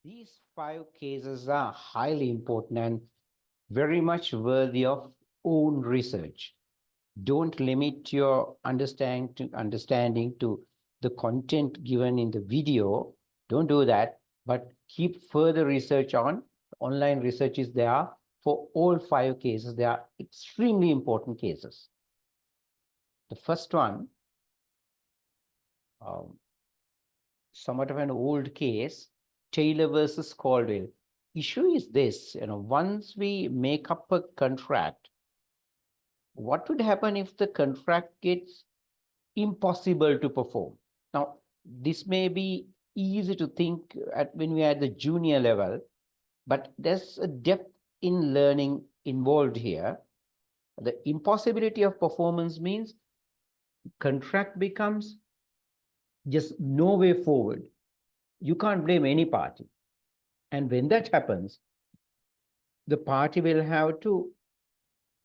These five cases are highly important and very much worthy of own research. Don't limit your understanding to the content given in the video. Don't do that, but keep further research on. Online research is there for all five cases. They are extremely important cases. The first one, um, somewhat of an old case, Taylor versus Caldwell. Issue is this, once we make up a contract, what would happen if the contract gets impossible to perform? Now, this may be easy to think at when we are at the junior level, but there's a depth in learning involved here. The impossibility of performance means contract becomes just no way forward. You can't blame any party. And when that happens, the party will have to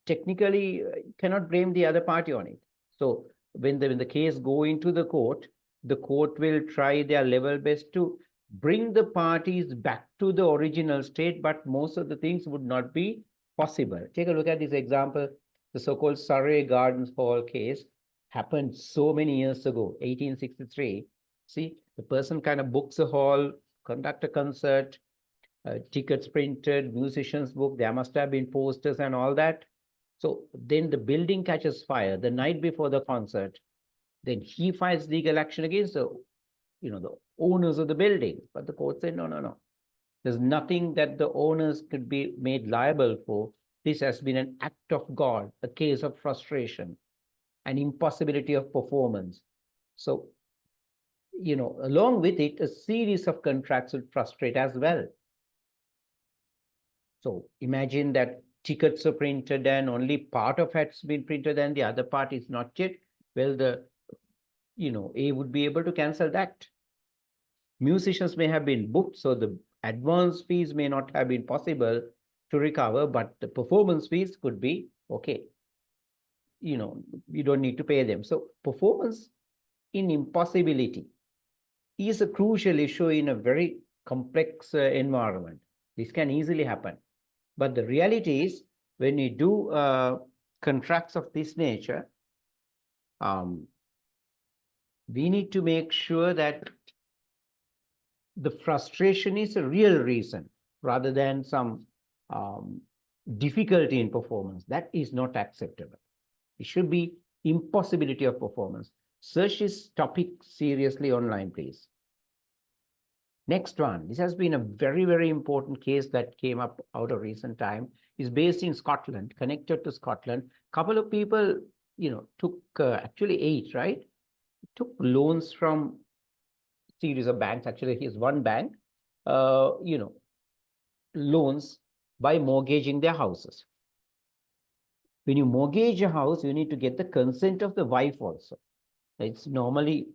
technically cannot blame the other party on it. So when the case go into the court will try their level best to bring the parties back to the original state, but most of the things would not be possible. Take a look at this example. The so-called Surrey Gardens Hall case happened so many years ago, 1863. See, the person kind of books a hall, conduct a concert, tickets printed, musicians booked, there must have been posters and all that. So then the building catches fire the night before the concert. Then he files legal action against the owners of the building. But the court said, no, no, no. There's nothing that the owners could be made liable for. This has been an act of God, a case of frustration, an impossibility of performance. So, along with it, a series of contracts would frustrate as well. So imagine that tickets are printed and only part of it's been printed and the other part is not yet. Well, A would be able to cancel that. Musicians may have been booked, so the advance fees may not have been possible to recover, but the performance fees could be okay. You don't need to pay them. So performance in impossibility is a crucial issue in a very complex environment. This can easily happen. But the reality is, when you do contracts of this nature, we need to make sure that the frustration is a real reason rather than some difficulty in performance. That is not acceptable. It should be impossibility of performance. Search this topic seriously online, please. Next one, this has been a very, very important case that came up out of recent time, is based in Scotland, connected to Scotland. Couple of people, took, actually 8, right? Took loans from series of banks. Actually, here's one bank, loans by mortgaging their houses. When you mortgage a house, you need to get the consent of the wife also. It's normally,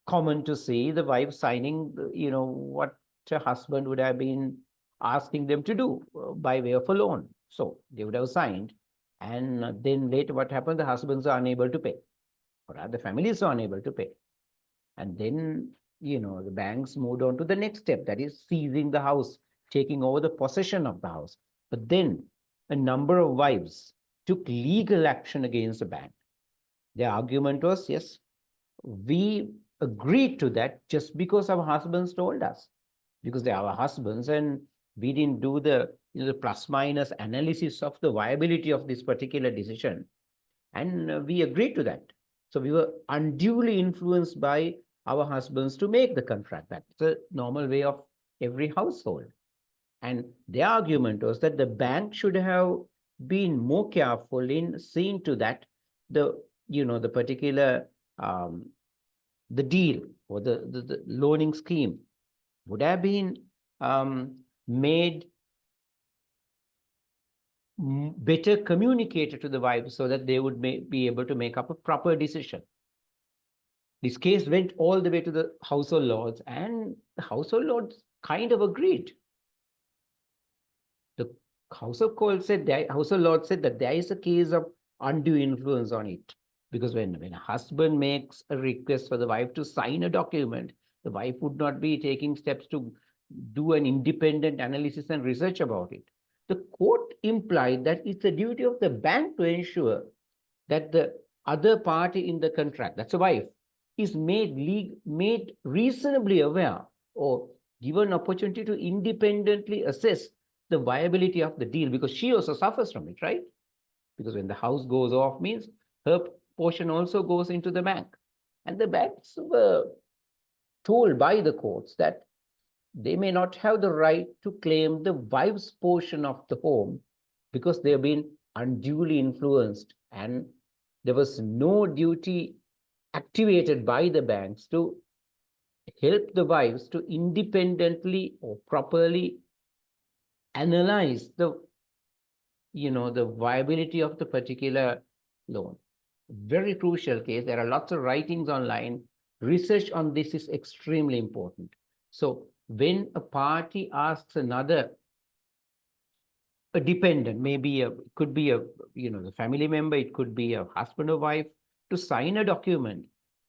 common to see the wife signing, what a husband would have been asking them to do by way of a loan. So they would have signed. And then later what happens, the husbands are unable to pay, or other families are unable to pay. And then, the banks moved on to the next step, that is seizing the house, taking over the possession of the house. But then a number of wives took legal action against the bank. Their argument was, yes, we agreed to that just because our husbands told us, because they are our husbands, and we didn't do the plus minus analysis of the viability of this particular decision, and we agreed to that. So we were unduly influenced by our husbands to make the contract. That's a normal way of every household. And their argument was that the bank should have been more careful in seeing to that the particular the deal or the loaning scheme would have been made better communicated to the wives so that they would be able to make up a proper decision. This case went all the way to the House of Lords, and the House of Lords kind of agreed. The House of Lords said that there is a case of undue influence on it. Because when a husband makes a request for the wife to sign a document The wife would not be taking steps to do an independent analysis and research about it. The court implied that it's the duty of the bank to ensure that the other party in the contract, that's a wife, is made reasonably aware or given opportunity to independently assess the viability of the deal, because she also suffers from it, right? Because when the house goes off means her portion also goes into the bank. And the banks were told by the courts that they may not have the right to claim the wife's portion of the home because they have been unduly influenced, and there was no duty activated by the banks to help the wives to independently or properly analyze the viability of the particular loan. Very crucial case. There are lots of writings online. Research on this is extremely important. So when a party asks another, a dependent, maybe it could be the family member, it could be a husband or wife, to sign a document,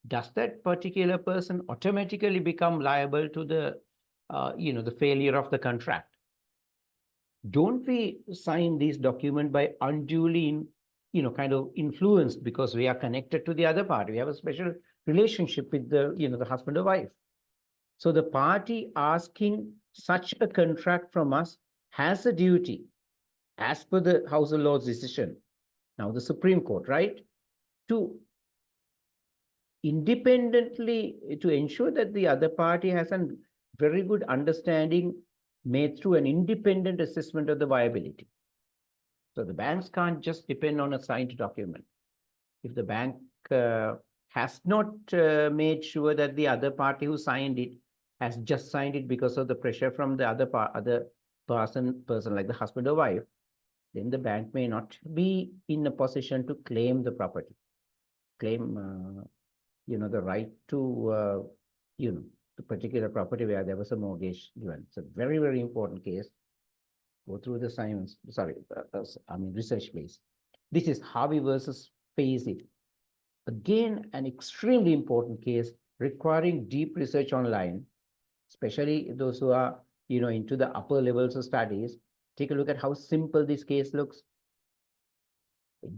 does that particular person automatically become liable to the failure of the contract? Don't we sign this document by unduly kind of influenced because we are connected to the other party? We have a special relationship with the husband or wife. So the party asking such a contract from us has a duty, as per the House of Lords decision, now the Supreme Court, right, to independently to ensure that the other party has a very good understanding made through an independent assessment of the viability. So the banks can't just depend on a signed document. If the bank has not made sure that the other party who signed it has just signed it because of the pressure from the other person like the husband or wife, then the bank may not be in a position to claim the property, claim the right to the particular property where there was a mortgage given. It's a very, very important case. Go through the science, research base. This is Harvey versus Paisley. Again, an extremely important case requiring deep research online, especially those who are into the upper levels of studies. Take a look at how simple this case looks.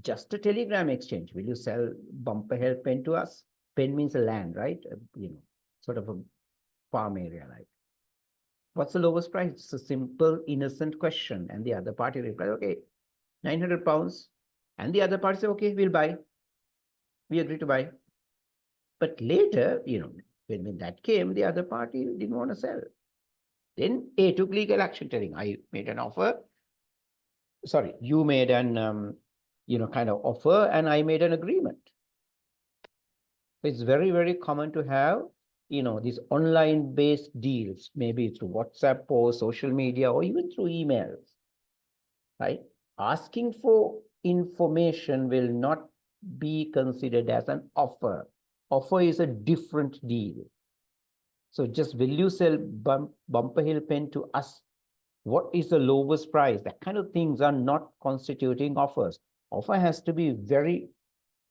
Just a telegram exchange. Will you sell bumper help pen to us? Pen means a land, right? Sort of a farm area, like. What's the lowest price? It's a simple, innocent question. And the other party replies, okay, 900 pounds. And the other party says, okay, we'll buy. We agree to buy. But later, when that came, the other party didn't want to sell. Then A took legal action, telling, I made an offer. Sorry, you made an, kind of offer, and I made an agreement. It's very, very common to have these online-based deals, maybe through WhatsApp or social media or even through emails, right? Asking for information will not be considered as an offer. Offer is a different deal. So just will you sell bumper hill pen to us? What is the lowest price? That kind of things are not constituting offers. Offer has to be very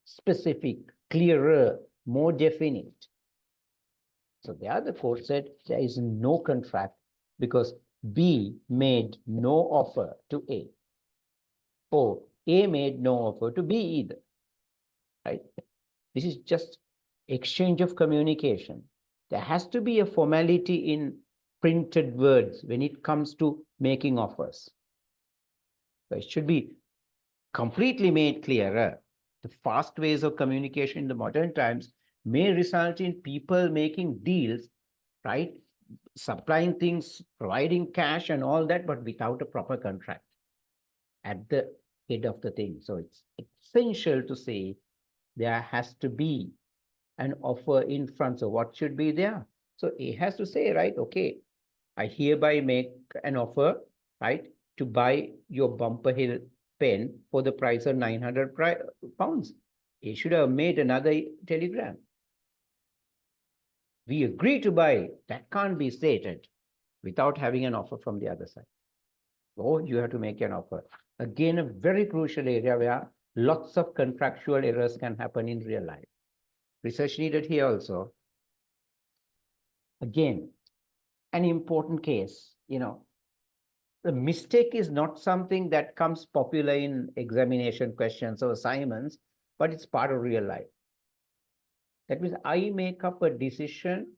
specific, clearer, more definite. So there the court said there is no contract because B made no offer to A, or A made no offer to B either, right? This is just exchange of communication. There has to be a formality in printed words when it comes to making offers. So it should be completely made clearer. The fast ways of communication in the modern times may result in people making deals, right? Supplying things, providing cash and all that, but without a proper contract at the head of the thing. So it's essential to say there has to be an offer in front. So what should be there? So A has to say, right, okay, I hereby make an offer, right, to buy your bumper hill pen for the price of 900 pounds. A should have made another telegram. We agree to buy. That can't be stated without having an offer from the other side. Or you have to make an offer. Again, a very crucial area where lots of contractual errors can happen in real life. Research needed here also. Again, an important case, the mistake is not something that comes popular in examination questions or assignments, but it's part of real life. That means I make up a decision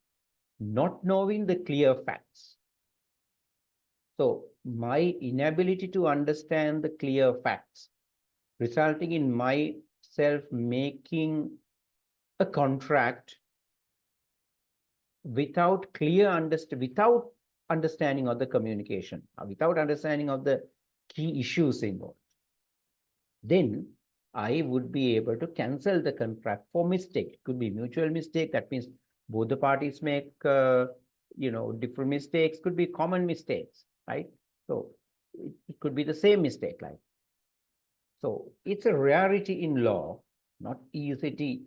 not knowing the clear facts. So my inability to understand the clear facts, resulting in myself making a contract without without understanding of the communication, without understanding of the key issues involved, then I would be able to cancel the contract for mistake. It could be mutual mistake. That means both the parties make, different mistakes. Could be common mistakes, right? So it could be the same mistake, like. So it's a rarity in law, not easily,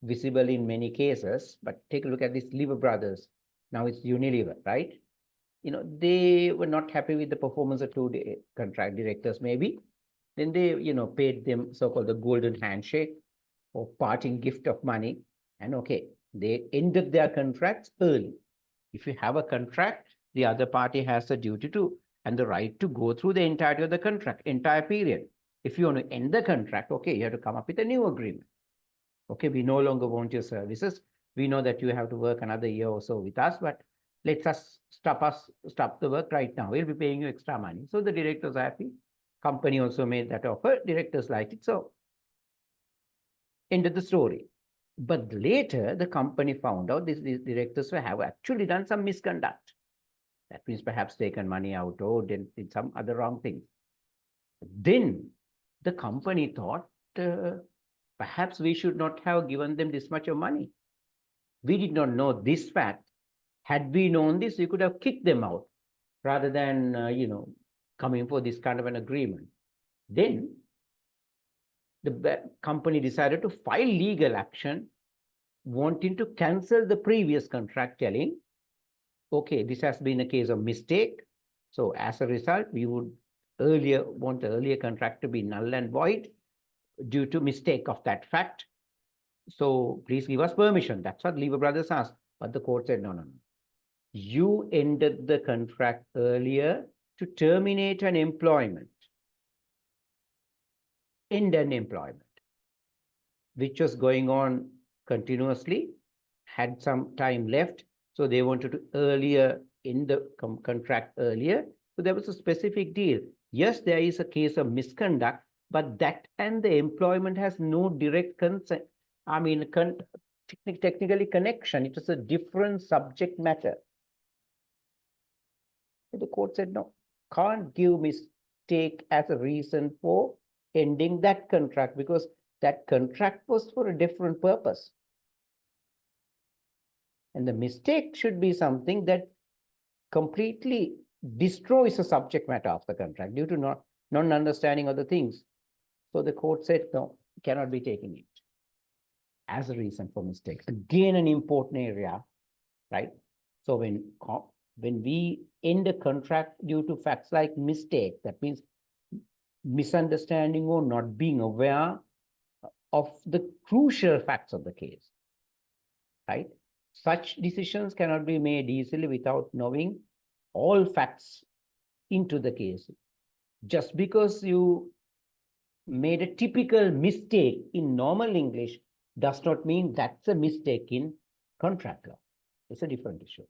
visible in many cases. But take a look at these Lever brothers. Now it's Unilever, right? They were not happy with the performance of two contract directors, maybe. Then they, paid them so-called the golden handshake or parting gift of money. And okay, they ended their contracts early. If you have a contract, the other party has the duty to and the right to go through the entirety of the contract, entire period. If you want to end the contract, okay, you have to come up with a new agreement. Okay, we no longer want your services. We know that you have to work another year or so with us, but let's stop the work right now. We'll be paying you extra money. So the directors are happy. Company also made that offer. Directors liked it. So ended the story. But later, the company found out these directors have actually done some misconduct. That means perhaps taken money out or did some other wrong thing. Then the company thought, perhaps we should not have given them this much of money. We did not know this fact. Had we known this, we could have kicked them out rather than, coming for this kind of an agreement. Then the company decided to file legal action wanting to cancel the previous contract, telling, okay, this has been a case of mistake. So as a result, we would want the earlier contract to be null and void due to mistake of that fact. So please give us permission. That's what Lever brothers asked. But the court said, no. You ended the contract earlier to terminate an employment. End an employment, which was going on continuously, had some time left. So they wanted to earlier end the contract earlier. So there was a specific deal. Yes, there is a case of misconduct, but that and the employment has no direct consent. Technically connection. It is a different subject matter. The court said, no, can't give mistake as a reason for ending that contract because that contract was for a different purpose. And the mistake should be something that completely destroys the subject matter of the contract due to non-understanding of the things. So the court said, no, cannot be taking it as a reason for mistake. Again, an important area, right? So when we end a contract due to facts like mistake, that means misunderstanding or not being aware of the crucial facts of the case, right? Such decisions cannot be made easily without knowing all facts into the case. Just because you made a typical mistake in normal English does not mean that's a mistake in contract law. It's a different issue.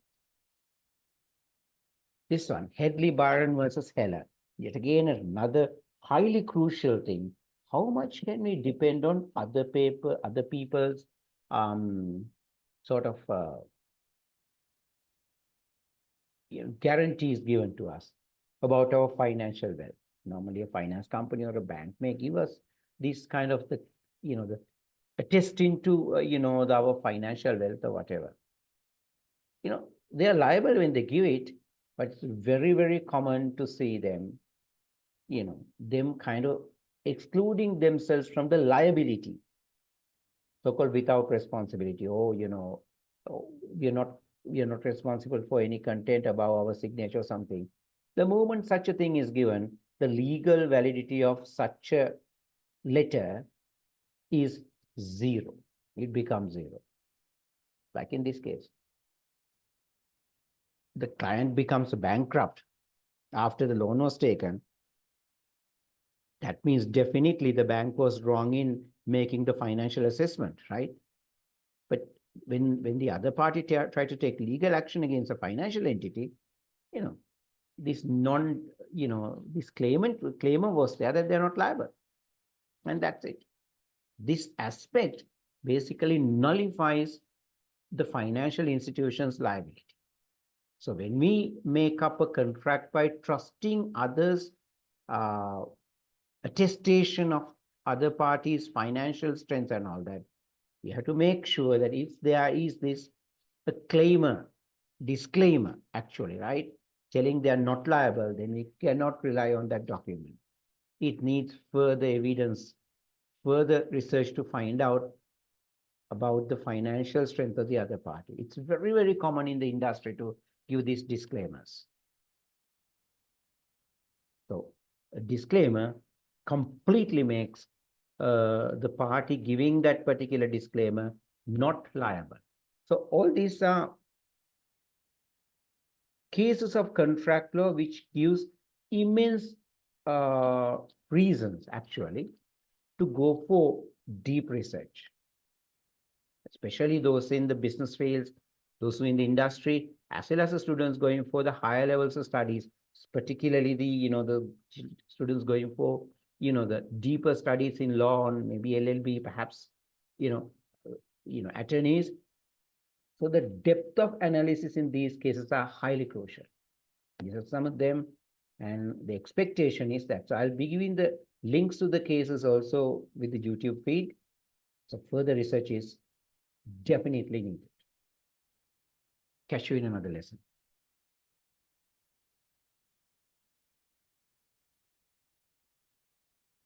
This one, Hedley Byron versus Heller. Yet again, another highly crucial thing. How much can we depend on other people's guarantees given to us about our financial wealth? Normally, a finance company or a bank may give us this kind of attesting to our financial wealth or whatever. They are liable when they give it, but it's very, very common to see them, them kind of excluding themselves from the liability, so-called without responsibility. We are not responsible for any content above our signature or something. The moment such a thing is given, the legal validity of such a letter is zero. It becomes zero. like in this case. The client becomes bankrupt after the loan was taken. That means definitely the bank was wrong in making the financial assessment, right? But when the other party try to take legal action against a financial entity, you know, this this claimant was there that they're not liable. And that's it. This aspect basically nullifies the financial institution's liability. So when we make up a contract by trusting others, uh, attestation of other parties' financial strength and all that, we have to make sure that if there is this a disclaimer actually, right, telling they are not liable, then we cannot rely on that document. It needs further evidence, further research to find out about the financial strength of the other party. It's very, very common in the industry to give these disclaimers. So a disclaimer completely makes the party giving that particular disclaimer not liable. So all these are cases of contract law which gives immense reasons actually to go for deep research, especially those in the business fields, those who in the industry, as well as the students going for the higher levels of studies, particularly the students going for the deeper studies in law and maybe LLB, perhaps attorneys. So the depth of analysis in these cases are highly crucial. These are some of them, and the expectation is that. So I'll be giving the links to the cases also with the YouTube feed. So further research is definitely needed. Catch you in another lesson.